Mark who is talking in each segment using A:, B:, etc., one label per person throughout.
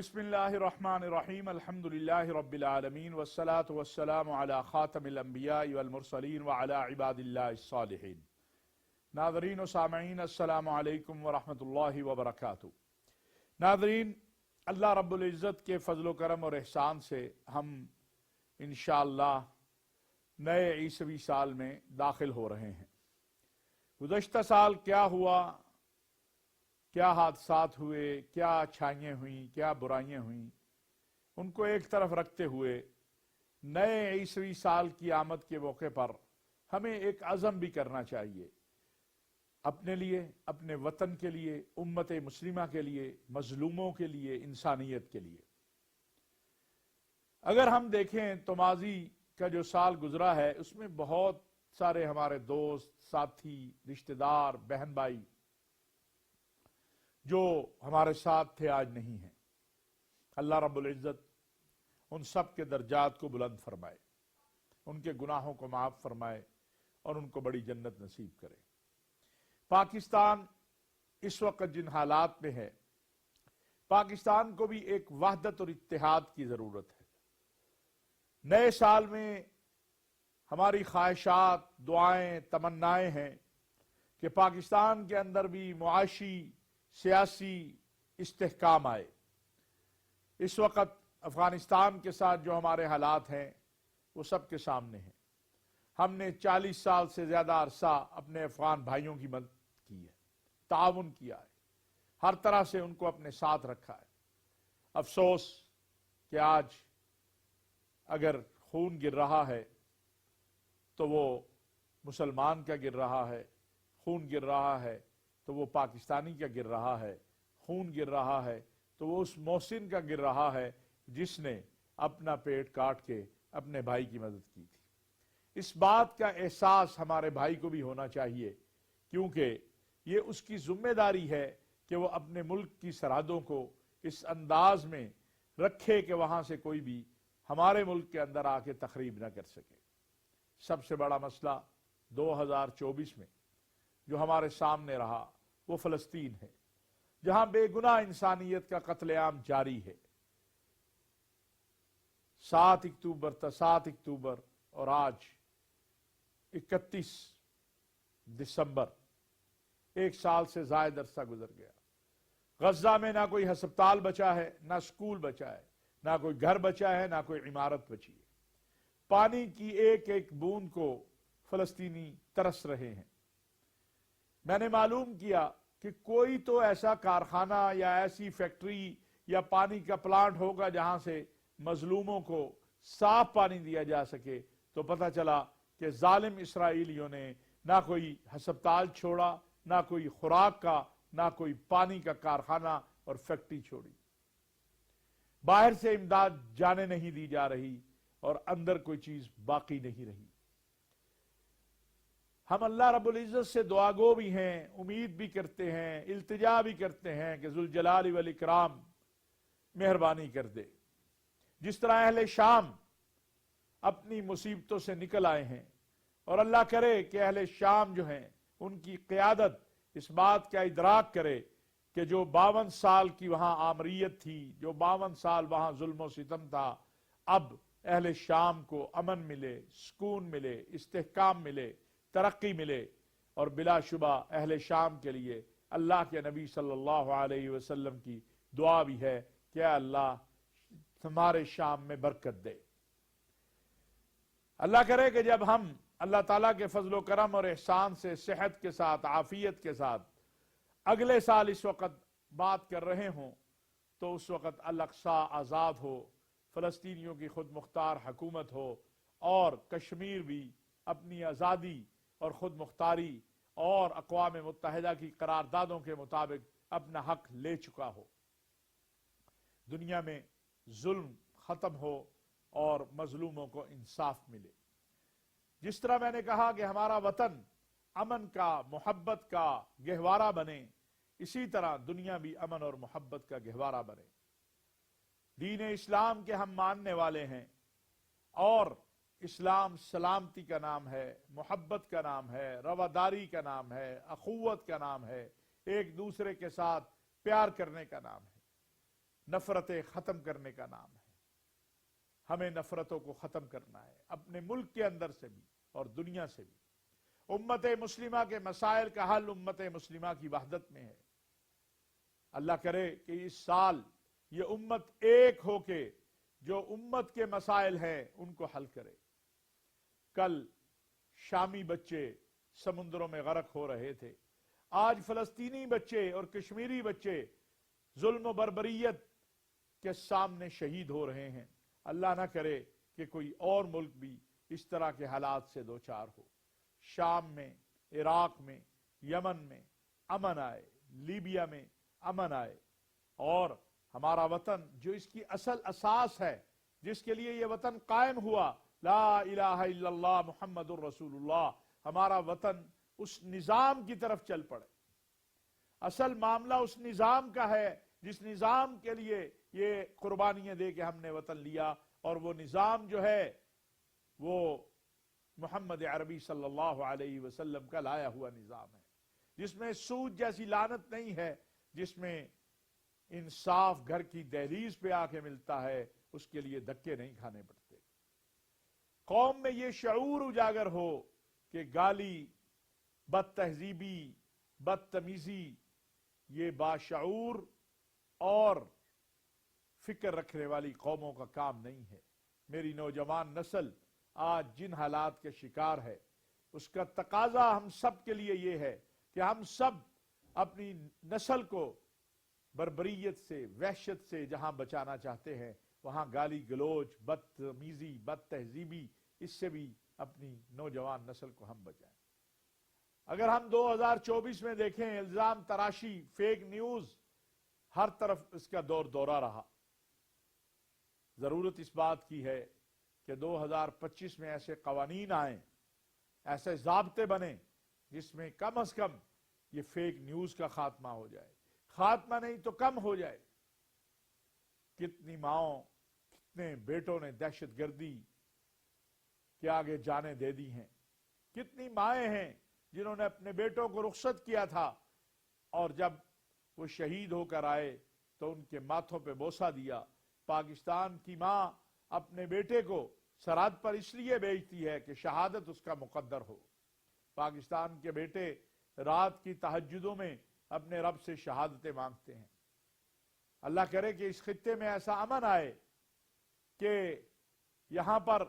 A: بسم اللہ الرحمن الرحیم الحمدللہ رب العالمین والصلاة والسلام علی خاتم الانبیاء والمرسلین وعلی عباد اللہ الصالحین۔ ناظرین و سامعین السلام علیکم ورحمۃ اللہ وبرکاتہ۔ ناظرین، اللہ رب العزت کے فضل و کرم اور احسان سے ہم انشاءاللہ نئے عیسوی سال میں داخل ہو رہے ہیں۔ گزشتہ سال کیا ہوا، کیا حادثات ہوئے، کیا اچھائیاں ہوئیں، کیا برائیاں ہوئیں، ان کو ایک طرف رکھتے ہوئے نئے عیسوی سال کی آمد کے موقع پر ہمیں ایک عزم بھی کرنا چاہیے، اپنے لیے، اپنے وطن کے لیے، امت مسلمہ کے لیے، مظلوموں کے لیے، انسانیت کے لیے۔ اگر ہم دیکھیں تو ماضی کا جو سال گزرا ہے اس میں بہت سارے ہمارے دوست، ساتھی، رشتہ دار، بہن بھائی جو ہمارے ساتھ تھے آج نہیں ہیں۔ اللہ رب العزت ان سب کے درجات کو بلند فرمائے، ان کے گناہوں کو معاف فرمائے اور ان کو بڑی جنت نصیب کرے۔ پاکستان اس وقت جن حالات میں ہے، پاکستان کو بھی ایک وحدت اور اتحاد کی ضرورت ہے۔ نئے سال میں ہماری خواہشات، دعائیں، تمنائیں ہیں کہ پاکستان کے اندر بھی معاشی، سیاسی استحکام آئے۔ اس وقت افغانستان کے ساتھ جو ہمارے حالات ہیں وہ سب کے سامنے ہیں۔ ہم نے 40 سال سے زیادہ عرصہ اپنے افغان بھائیوں کی مدد کی ہے، تعاون کیا ہے، ہر طرح سے ان کو اپنے ساتھ رکھا ہے۔ افسوس کہ آج اگر خون گر رہا ہے تو وہ مسلمان کا گر رہا ہے، خون گر رہا ہے تو وہ پاکستانی کا گر رہا ہے، خون گر رہا ہے تو وہ اس محسن کا گر رہا ہے جس نے اپنا پیٹ کاٹ کے اپنے بھائی کی مدد کی تھی۔ اس بات کا احساس ہمارے بھائی کو بھی ہونا چاہیے، کیونکہ یہ اس کی ذمہ داری ہے کہ وہ اپنے ملک کی سرحدوں کو اس انداز میں رکھے کہ وہاں سے کوئی بھی ہمارے ملک کے اندر آ کے تخریب نہ کر سکے۔ سب سے بڑا مسئلہ 2024 میں جو ہمارے سامنے رہا وہ فلسطین ہے، جہاں بے گناہ انسانیت کا قتل عام جاری ہے۔ 7 اکتوبر اور آج 31 دسمبر، ایک سال سے زائد عرصہ گزر گیا۔ غزہ میں نہ کوئی ہسپتال بچا ہے، نہ اسکول بچا ہے، نہ کوئی گھر بچا ہے، نہ کوئی عمارت بچی ہے۔ پانی کی ایک ایک بوند کو فلسطینی ترس رہے ہیں۔ میں نے معلوم کیا کہ کوئی تو ایسا کارخانہ یا ایسی فیکٹری یا پانی کا پلانٹ ہوگا جہاں سے مظلوموں کو صاف پانی دیا جا سکے، تو پتہ چلا کہ ظالم اسرائیلیوں نے نہ کوئی ہسپتال چھوڑا، نہ کوئی خوراک کا، نہ کوئی پانی کا کارخانہ اور فیکٹری چھوڑی۔ باہر سے امداد جانے نہیں دی جا رہی اور اندر کوئی چیز باقی نہیں رہی۔ ہم اللہ رب العزت سے دعا گو بھی ہیں، امید بھی کرتے ہیں، التجا بھی کرتے ہیں کہ ذوالجلال والاکرام مہربانی کر دے۔ جس طرح اہل شام اپنی مصیبتوں سے نکل آئے ہیں، اور اللہ کرے کہ اہل شام جو ہیں ان کی قیادت اس بات کا ادراک کرے کہ جو 52 سال کی وہاں آمریت تھی، جو 52 سال وہاں ظلم و ستم تھا، اب اہل شام کو امن ملے، سکون ملے، استحکام ملے، ترقی ملے۔ اور بلا شبہ اہل شام کے لیے اللہ کے نبی صلی اللہ علیہ وسلم کی دعا بھی ہے کہ اے اللہ ہمارے شام میں برکت دے۔ اللہ کرے کہ جب ہم اللہ تعالیٰ کے فضل و کرم اور احسان سے صحت کے ساتھ، عافیت کے ساتھ اگلے سال اس وقت بات کر رہے ہوں تو اس وقت الاقصی آزاد ہو، فلسطینیوں کی خود مختار حکومت ہو، اور کشمیر بھی اپنی آزادی اور خود مختاری اور اقوام متحدہ کی قراردادوں کے مطابق اپنا حق لے چکا ہو، دنیا میں ظلم ختم ہو اور مظلوموں کو انصاف ملے۔ جس طرح میں نے کہا کہ ہمارا وطن امن کا، محبت کا گہوارہ بنے، اسی طرح دنیا بھی امن اور محبت کا گہوارہ بنے۔ دین اسلام کے ہم ماننے والے ہیں، اور اسلام سلامتی کا نام ہے، محبت کا نام ہے، رواداری کا نام ہے، اخوت کا نام ہے، ایک دوسرے کے ساتھ پیار کرنے کا نام ہے۔ نفرتیں ختم کرنے کا نام ہے. ہمیں نفرتوں کو ختم کرنا ہے، اپنے ملک کے اندر سے بھی اور دنیا سے بھی. امت مسلمہ کے مسائل کا حل امت مسلمہ کی وحدت میں ہے. اللہ کرے کہ اس سال یہ امت ایک ہو کے جو امت کے مسائل ہیں ان کو حل کرے. کل شامی بچے سمندروں میں غرق ہو رہے تھے، آج فلسطینی بچے اور کشمیری بچے ظلم و بربریت کے سامنے شہید ہو رہے ہیں. اللہ نہ کرے کہ کوئی اور ملک بھی اس طرح کے حالات سے دوچار ہو. شام میں، عراق میں، یمن میں امن آئے، لیبیا میں امن آئے، اور ہمارا وطن جو اس کی اصل اساس ہے، جس کے لیے یہ وطن قائم ہوا، لا الہ الا اللہ محمد الرسول اللہ، ہمارا وطن اس نظام کی طرف چل پڑے. اصل معاملہ اس نظام کا ہے جس نظام کے لیے یہ قربانیاں دے کے ہم نے وطن لیا، اور وہ نظام جو ہے وہ محمد عربی صلی اللہ علیہ وسلم کا لایا ہوا نظام ہے، جس میں سود جیسی لعنت نہیں ہے، جس میں انصاف گھر کی دہلیز پہ آ کے ملتا ہے، اس کے لیے دھکے نہیں کھانے پڑتے. قوم میں یہ شعور اجاگر ہو کہ گالی، بد تہذیبی، بدتمیزی یہ باشعور اور فکر رکھنے والی قوموں کا کام نہیں ہے. میری نوجوان نسل آج جن حالات کے شکار ہے، اس کا تقاضا ہم سب کے لیے یہ ہے کہ ہم سب اپنی نسل کو بربریت سے، وحشت سے جہاں بچانا چاہتے ہیں، وہاں گالی گلوچ، بدتمیزی، بد تہذیبی، اس سے بھی اپنی نوجوان نسل کو ہم بچائیں. اگر ہم 2024 میں دیکھیں، الزام تراشی، فیک نیوز ہر طرف اس کا دور دورہ رہا. ضرورت اس بات کی ہے کہ 2025 میں ایسے قوانین آئیں، ایسے ضابطے بنیں جس میں کم از کم یہ فیک نیوز کا خاتمہ ہو جائے. خاتمہ نہیں تو کم ہو جائے. کتنی ماؤں، کتنے بیٹوں نے دہشت گردی کے آگے جانیں دے دی ہیں. کتنی مائیں ہیں جنہوں نے اپنے بیٹوں کو رخصت کیا تھا، اور جب وہ شہید ہو کر آئے تو ان کے ماتھوں پہ بوسہ دیا. پاکستان کی ماں اپنے بیٹے کو سرحد پر اس لیے بھیجتی ہے کہ شہادت اس کا مقدر ہو. پاکستان کے بیٹے رات کی تہجدوں میں اپنے رب سے شہادتیں مانگتے ہیں. اللہ کرے کہ اس خطے میں ایسا امن آئے کہ یہاں پر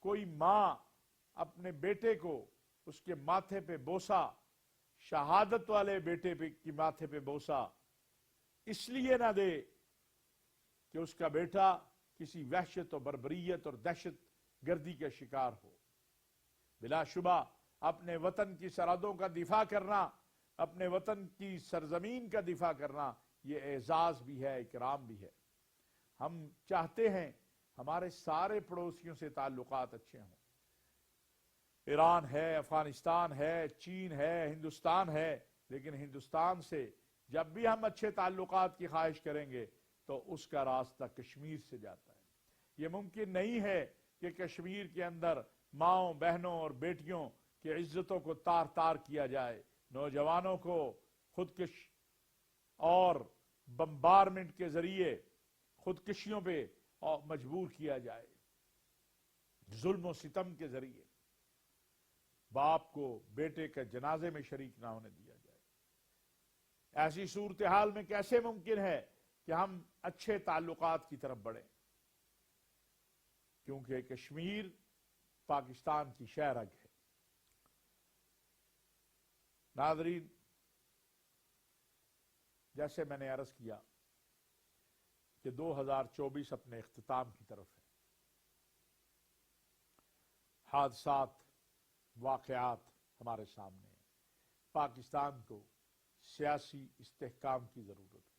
A: کوئی ماں اپنے بیٹے کو اس کے ماتھے پہ بوسہ، شہادت والے بیٹے کی ماتھے پہ بوسہ اس لیے نہ دے کہ اس کا بیٹا کسی وحشت و بربریت اور دہشت گردی کے شکار ہو. بلا شبہ اپنے وطن کی سرحدوں کا دفاع کرنا، اپنے وطن کی سرزمین کا دفاع کرنا، یہ اعزاز بھی ہے، اکرام بھی ہے. ہم چاہتے ہیں ہمارے سارے پڑوسیوں سے تعلقات اچھے ہوں. ایران ہے، افغانستان ہے، چین ہے، ہندوستان ہے، لیکن ہندوستان سے جب بھی ہم اچھے تعلقات کی خواہش کریں گے تو اس کا راستہ کشمیر سے جاتا ہے. یہ ممکن نہیں ہے کہ کشمیر کے اندر ماؤں، بہنوں اور بیٹیوں کی عزتوں کو تار تار کیا جائے، نوجوانوں کو خودکش اور بمبارمنٹ کے ذریعے خودکشیوں پہ مجبور کیا جائے، ظلم و ستم کے ذریعے باپ کو بیٹے کے جنازے میں شریک نہ ہونے دیا جائے. ایسی صورتحال میں کیسے ممکن ہے کہ ہم اچھے تعلقات کی طرف بڑھیں؟ کیونکہ کشمیر پاکستان کی شہ رگ ہے. ناظرین، جیسے میں نے عرض کیا کہ 2024 اپنے اختتام کی طرف ہے. حادثات، واقعات ہمارے سامنے ہیں. پاکستان کو سیاسی استحکام کی ضرورت ہے.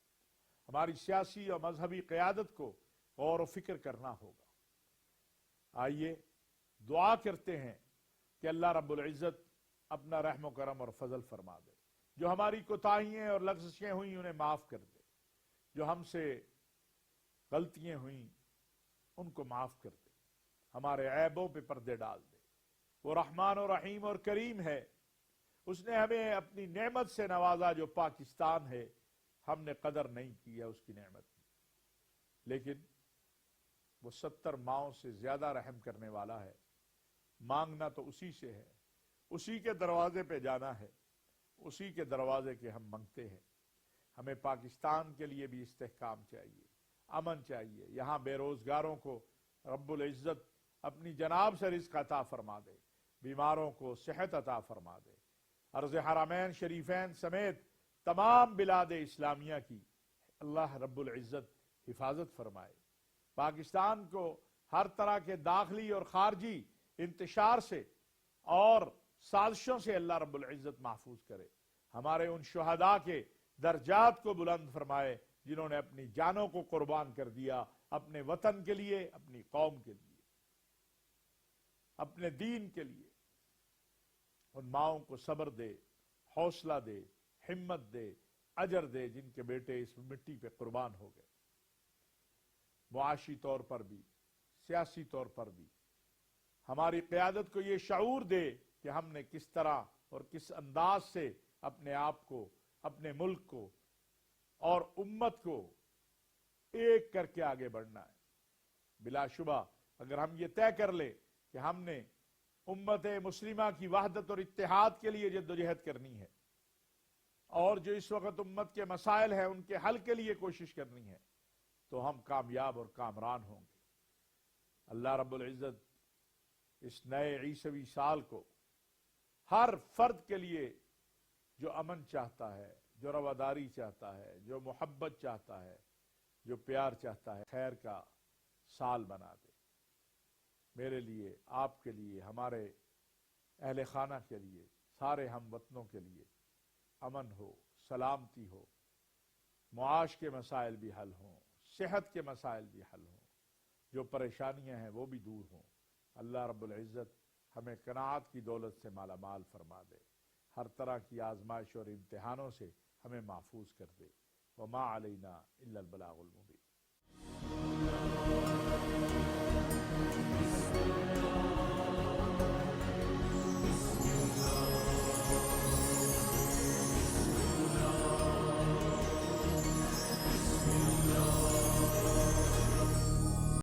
A: ہماری سیاسی اور مذہبی قیادت کو غور و فکر کرنا ہوگا. آئیے دعا کرتے ہیں کہ اللہ رب العزت اپنا رحم و کرم اور فضل فرما دے. جو ہماری کوتاہیاں اور لغزشیں ہوئیں انہیں معاف کر دے. جو ہم سے غلطیاں ہوئیں ان کو معاف کر دے. ہمارے عیبوں پہ پردے ڈال دے. وہ رحمان و رحیم اور کریم ہے. اس نے ہمیں اپنی نعمت سے نوازا جو پاکستان ہے. ہم نے قدر نہیں کی ہے اس کی نعمت کی. لیکن وہ 70 ماؤں سے زیادہ رحم کرنے والا ہے. مانگنا تو اسی سے ہے, اسی کے دروازے پہ جانا ہے, اسی کے دروازے کے ہم منگتے ہیں. ہمیں پاکستان کے لیے بھی استحکام چاہیے, امن چاہیے. یہاں بے روزگاروں کو رب العزت اپنی جناب سے رزق عطا فرما دے, بیماروں کو صحت عطا فرما دے. عرض حرمین شریفین سمیت تمام بلاد اسلامیہ کی اللہ رب العزت حفاظت فرمائے. پاکستان کو ہر طرح کے داخلی اور خارجی انتشار سے اور سازشوں سے اللہ رب العزت محفوظ کرے. ہمارے ان شہداء کے درجات کو بلند فرمائے جنہوں نے اپنی جانوں کو قربان کر دیا اپنے وطن کے لیے, اپنی قوم کے لیے, اپنے دین کے لیے. ان ماؤں کو صبر دے, حوصلہ دے, ہمت دے, اجر دے جن کے بیٹے اس مٹی پہ قربان ہو گئے. معاشی طور پر بھی, سیاسی طور پر بھی ہماری قیادت کو یہ شعور دے کہ ہم نے کس طرح اور کس انداز سے اپنے آپ کو, اپنے ملک کو اور امت کو ایک کر کے آگے بڑھنا ہے. بلا شبہ اگر ہم یہ طے کر لیں کہ ہم نے امت مسلمہ کی وحدت اور اتحاد کے لیے جدوجہد کرنی ہے اور جو اس وقت امت کے مسائل ہیں ان کے حل کے لیے کوشش کرنی ہے, تو ہم کامیاب اور کامران ہوں گے. اللہ رب العزت اس نئے عیسوی سال کو ہر فرد کے لیے جو امن چاہتا ہے, جو رواداری چاہتا ہے, جو محبت چاہتا ہے, جو پیار چاہتا ہے, خیر کا سال بنا دے. میرے لیے, آپ کے لیے, ہمارے اہل خانہ کے لیے, سارے ہم وطنوں کے لیے امن ہو, سلامتی ہو, معاش کے مسائل بھی حل ہوں, صحت کے مسائل بھی حل ہوں, جو پریشانیاں ہیں وہ بھی دور ہوں. اللہ رب العزت ہمیں قناعت کی دولت سے مالا مال فرما دے, ہر طرح کی آزمائش اور امتحانوں سے ہمیں محفوظ کر دے. وما علینا الا البلاغ المبین.